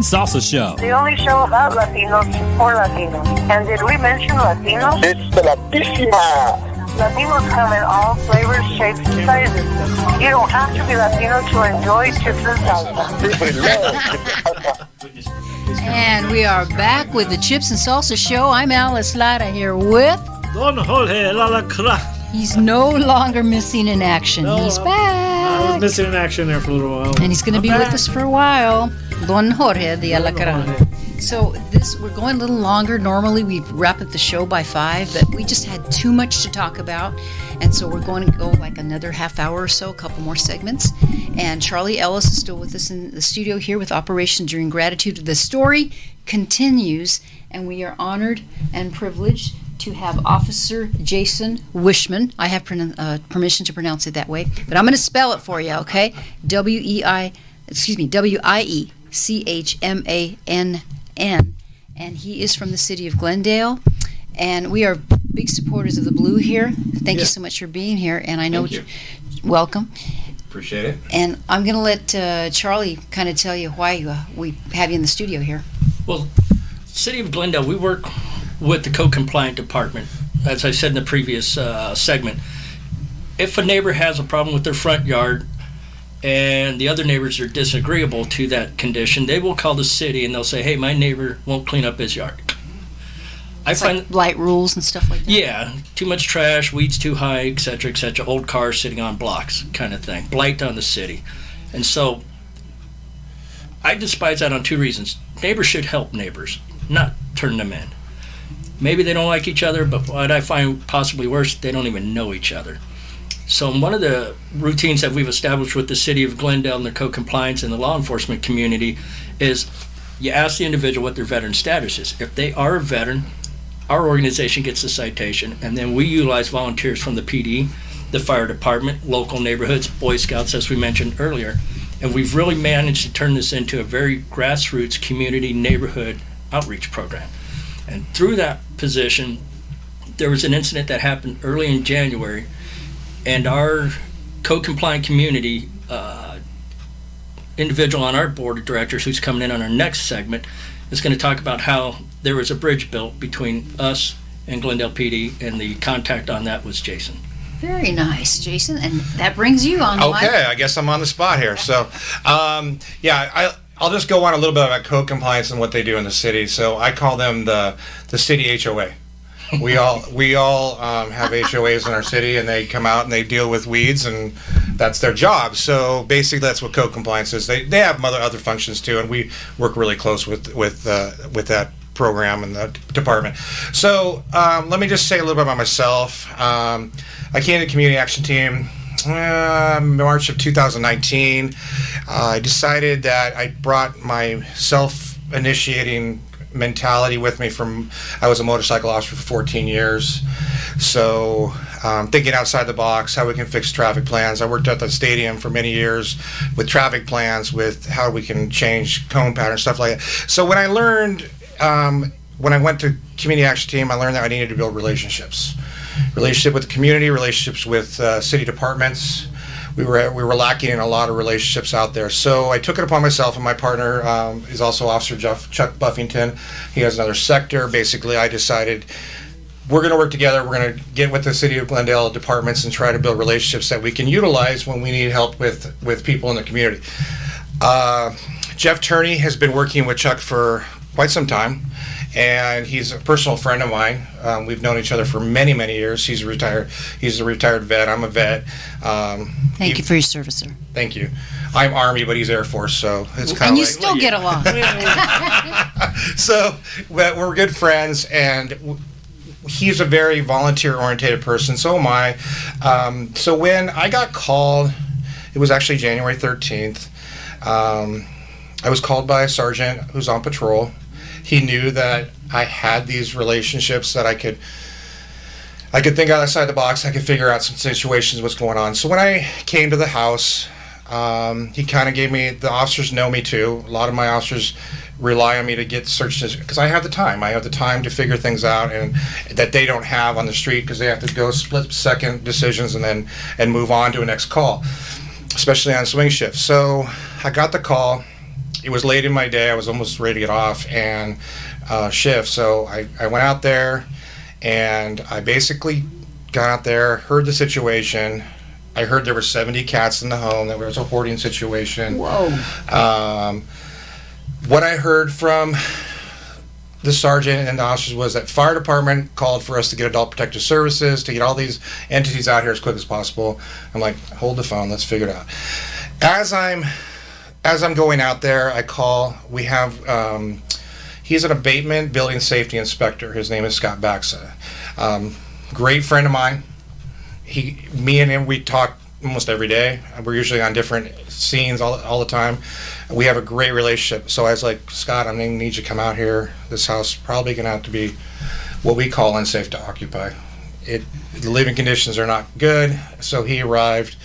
and Salsa Show. The only show about Latinos for Latinos. And did we mention Latinos? It's the Latísima. Latinos come in all flavors, shapes, and sizes. You don't have to be Latino to enjoy chips and salsa. And we are back with the Chips and Salsa Show. I'm Alice Lara here with... Don Jorge Lalacra. He's no longer missing in action. No, He's back. I was missing in action there for a little while. And he's going to be with us for a while. Don Jorge de Alacran. So we're going a little longer. Normally we wrap up the show by 5, but we just had too much to talk about. And so we're going to go like another half hour or so, a couple more segments. And Charlie Ellis is still with us in the studio here with Operation Enduring Gratitude. The story continues, and we are honored and privileged to have Officer Jason Wiechamann. I have permission to pronounce it that way, but I'm going to spell it for you, okay? Wiechmann. And he is from the city of Glendale, and we are big supporters of the Blue here. Thank you so much for being here, and I know welcome. Appreciate it. And I'm going to let Charlie kind of tell you why we have you in the studio here. Well, City of Glendale, we work with the code-compliant department. As I said in the previous segment, if a neighbor has a problem with their front yard and the other neighbors are disagreeable to that condition, they will call the city and they'll say, hey, my neighbor won't clean up his yard. It's like blight rules and stuff like that? Yeah, too much trash, weeds too high, et cetera, old cars sitting on blocks kind of thing, blight on the city. And so I despise that on 2 reasons. Neighbors should help neighbors, not turn them in. Maybe they don't like each other, but what I find possibly worse, they don't even know each other. So one of the routines that we've established with the City of Glendale and their code compliance and the law enforcement community is you ask the individual what their veteran status is. If they are a veteran, our organization gets the citation, and then we utilize volunteers from the PD, the fire department, local neighborhoods, Boy Scouts, as we mentioned earlier. And we've really managed to turn this into a very grassroots community neighborhood outreach program. And through that position, there was an incident that happened early in January, and our code-compliant community individual on our board of directors, who's coming in on our next segment, is going to talk about how there was a bridge built between us and Glendale PD, and the contact on that was Jason. Very nice, Jason, and that brings you on. Okay, I guess I'm on the spot here. So, I'll just go on a little bit about code compliance and what they do in the city. So I call them the city HOA. We all have HOAs in our city, and they come out and they deal with weeds, and that's their job. So basically, that's what code compliance is. They have other functions too, and we work really close with that program and the department. So let me just say a little bit about myself. I came to the community action team March of 2019. I decided that I brought my self-initiating mentality with me from, I was a motorcycle officer for 14 years. So thinking outside the box, how we can fix traffic plans. I worked at the stadium for many years with traffic plans, with how we can change cone patterns, stuff like that. So when I learned, when I went to community action team, I learned that I needed to build relationships. Relationship with the community, relationships with city departments. We were lacking in a lot of relationships out there. So I took it upon myself, and my partner is also Officer Chuck Buffington. He has another sector. Basically, I decided we're going to work together. We're going to get with the City of Glendale departments and try to build relationships that we can utilize when we need help with people in the community. Jeff Turney has been working with Chuck for quite some time, and he's a personal friend of mine. We've known each other for many, many years. He's retired. He's a retired vet. I'm a vet. Thank you for your service, sir. Thank you. I'm Army, but he's Air Force, so it's kind of like... And you still get along. So we're good friends, and he's a very volunteer-oriented person. So am I. So when I got called, it was actually January 13th. I was called by a sergeant who's on patrol. He knew that I had these relationships, that I could think outside the box. I could figure out some situations, what's going on. So when I came to the house, he kind of gave me, the officers know me too. A lot of my officers rely on me to get searches because I have the time. I have the time to figure things out, and that they don't have on the street, because they have to go split-second decisions and move on to a next call, especially on swing shift. So I got the call, it was late in my day. I was almost ready to get off and shift. So I went out there, and I basically got out there, heard the situation. I heard there were 70 cats in the home, that there was a hoarding situation. Whoa. What I heard from the sergeant and the officers was that fire department called for us to get adult protective services, to get all these entities out here as quick as possible. I'm like, hold the phone, let's figure it out. As I'm going out there, I call. We have he's an abatement building safety inspector. His name is Scott Baxa. Great friend of mine. Me and him, we talk almost every day. We're usually on different scenes all the time. We have a great relationship. So I was like, Scott, I'm going to need you to come out here. This house is probably going to have to be what we call unsafe to occupy. The living conditions are not good. So he arrived.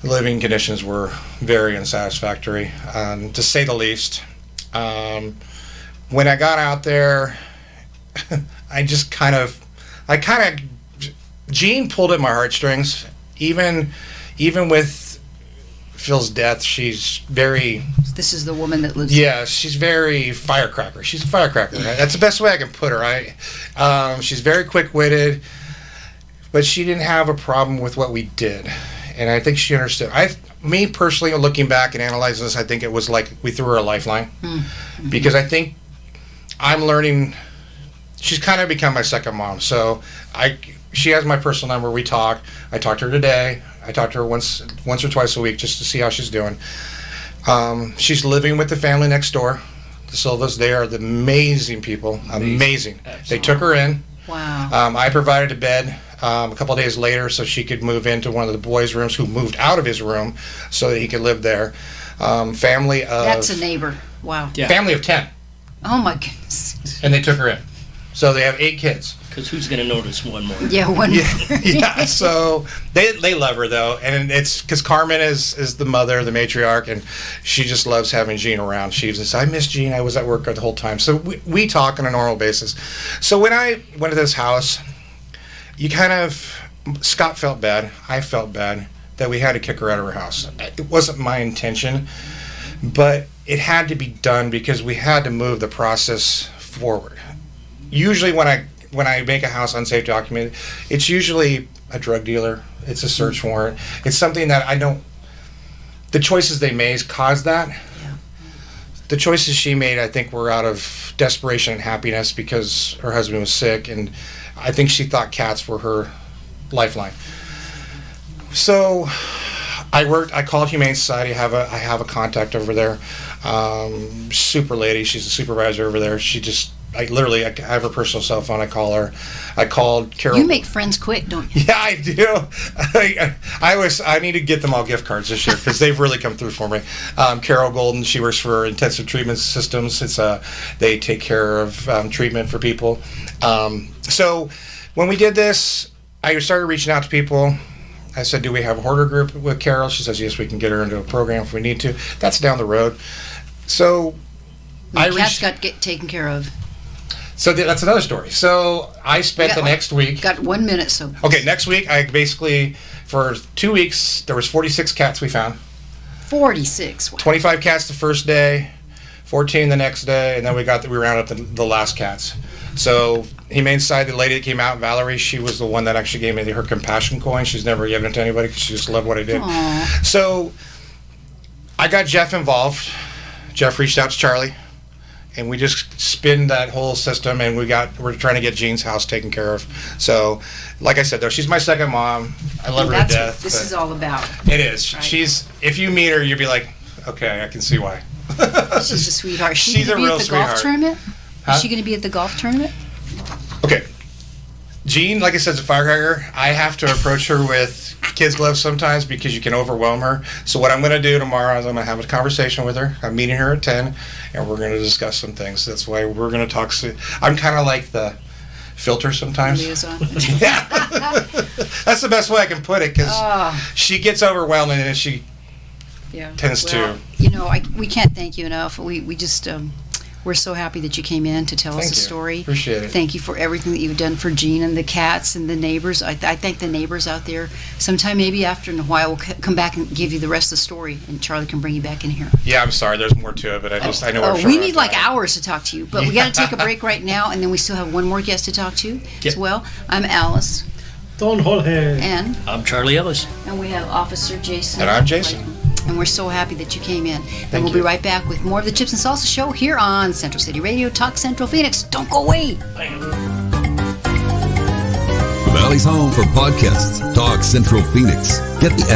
The living conditions were very unsatisfactory, to say the least. When I got out there, Jean pulled at my heartstrings. Even with Phil's death, she's very... This is the woman that lives... Yeah, she's very firecracker. She's a firecracker. Right? That's the best way I can put her. She's very quick-witted, but she didn't have a problem with what we did. And I think she understood. Me personally, looking back and analyzing this, I think it was like we threw her a lifeline. Mm-hmm. Because I think I'm learning... She's kind of become my second mom. So she has my personal number. We talk. I talked to her today. I talk to her once or twice a week just to see how she's doing. She's living with the family next door, the Silvas. They are the amazing people. Amazing. They took her in. Wow. I provided a bed a couple of days later so she could move into one of the boys' rooms, who moved out of his room so that he could live there. Family of... That's a neighbor. Wow. Yeah. Family of 10. Oh, my goodness. And they took her in. So they have 8 kids. Because who's going to notice one more? Yeah, one more. Yeah, so they love her, though. And it's because Carmen is the mother, the matriarch, and she just loves having Jean around. She says, I miss Jean. I was at work the whole time. So we talk on a normal basis. So when I went to this house, Scott felt bad. I felt bad that we had to kick her out of her house. It wasn't my intention, but it had to be done because we had to move the process forward. Usually when I make a house unsafe documented, it's usually a drug dealer. It's a search warrant. It's something that the choices they made caused that. Yeah. The choices she made, I think, were out of desperation and happiness because her husband was sick, and I think she thought cats were her lifeline. So I called Humane Society. I have a contact over there. Super lady. She's a supervisor over there. I have her personal cell phone. I call her. I called Carol. You make friends quick, don't you? Yeah, I do. I need to get them all gift cards this year because they've really come through for me. Carol Golden, she works for Intensive Treatment Systems. They take care of treatment for people. So when we did this, I started reaching out to people. I said, do we have a hoarder group with Carol? She says, yes, we can get her into a program if we need to. That's down the road. So the cats got taken care of. So that's another story. So I spent the next week... Got 1 minute, so... Okay, next week, I basically, for 2 weeks, there was 46 cats we found. 46? Wow. 25 cats the first day, 14 the next day, and then we rounded up the last cats. So Humane Society, the lady that came out, Valerie, she was the one that actually gave me her compassion coin. She's never given it to anybody because she just loved what I did. Aww. So I got Jeff involved. Jeff reached out to Charlie. And we just spin that whole system, and we're trying to get Jean's house taken care of. So, like I said, though, she's my second mom. I love her to death. What this is all about. It is. Right. If you meet her, you'll be like, okay, I can see why. She's a sweetheart. She's a real sweetheart. Golf tournament? Huh? Is she going to be at the golf tournament? Okay. Jean, like I said, is a firecracker. I have to approach her with kids' gloves sometimes because you can overwhelm her. So what I'm going to do tomorrow is I'm going to have a conversation with her. I'm meeting her at 10, and we're going to discuss some things. That's why we're going to talk. I'm kind of like the filter sometimes. Liaison. Yeah. That's the best way I can put it because she gets overwhelming and she tends to. You know, we can't thank you enough. We just... We're so happy that you came in to tell us Thank a you. story. Appreciate it. Thank you for everything that you've done for Gene and the cats and the neighbors. I thank the neighbors out there. Sometime maybe after in a while we'll come back and give you the rest of the story, and Charlie can bring you back in here. Yeah, I'm sorry. There's more to it, but I know we're short We on need like time. hours to talk to you, but we got to take a break right now, and then we still have one more guest to talk to as well. I'm Alice, Don Jorge. and I'm Charlie Ellis. we have Officer Jason. And I'm Jason. And we're so happy that you came in. And we'll you. be right back with more of the Chips and Salsa Show here on Central City Radio, Talk Central Phoenix. Don't go away. Valley's home for podcasts. Talk Central Phoenix. Get the app.